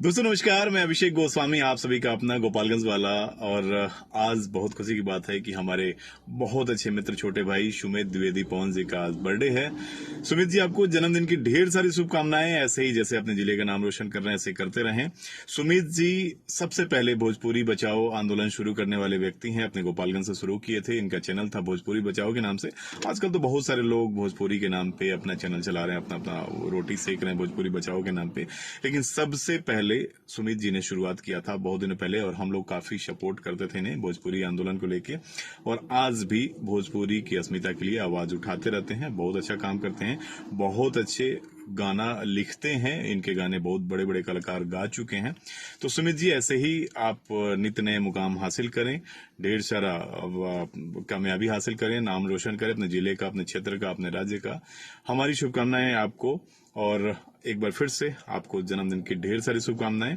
दोस्तों नमस्कार, मैं अभिषेक गोस्वामी, आप सभी का अपना गोपालगंज वाला। और आज बहुत खुशी की बात है कि हमारे बहुत अच्छे मित्र छोटे भाई सुमित द्विवेदी पवन जी का आज बर्थडे है। सुमित जी, आपको जन्मदिन की ढेर सारी शुभकामनाएं। ऐसे ही जैसे अपने जिले का नाम रोशन कर रहे हैं ऐसे करते रहें। सुमित जी सबसे पहले भोजपुरी बचाओ आंदोलन शुरू करने वाले व्यक्ति हैं। अपने गोपालगंज से शुरू किए थे। इनका चैनल था भोजपुरी बचाओ के नाम से। आजकल तो बहुत सारे लोग भोजपुरी के नाम पे अपना चैनल चला रहे हैं, अपना अपना रोटी सेक रहे हैं भोजपुरी बचाओ के नाम पे। लेकिन सबसे पहले सुमित जी ने शुरुआत किया था बहुत दिनों पहले, और हम लोग काफी सपोर्ट करते थे इन्हें भोजपुरी आंदोलन को लेके। और आज भी भोजपुरी की अस्मिता के लिए आवाज उठाते रहते हैं। बहुत अच्छा काम करते हैं, बहुत अच्छे गाना लिखते हैं। इनके गाने बहुत बड़े बड़े कलाकार गा चुके हैं। तो सुमित जी, ऐसे ही आप नित नए मुकाम हासिल करें, ढेर सारा कामयाबी हासिल करें, नाम रोशन करें अपने जिले का, अपने क्षेत्र का, अपने राज्य का। हमारी शुभकामनाएं आपको। और एक बार फिर से आपको जन्मदिन की ढेर सारी शुभकामनाएं।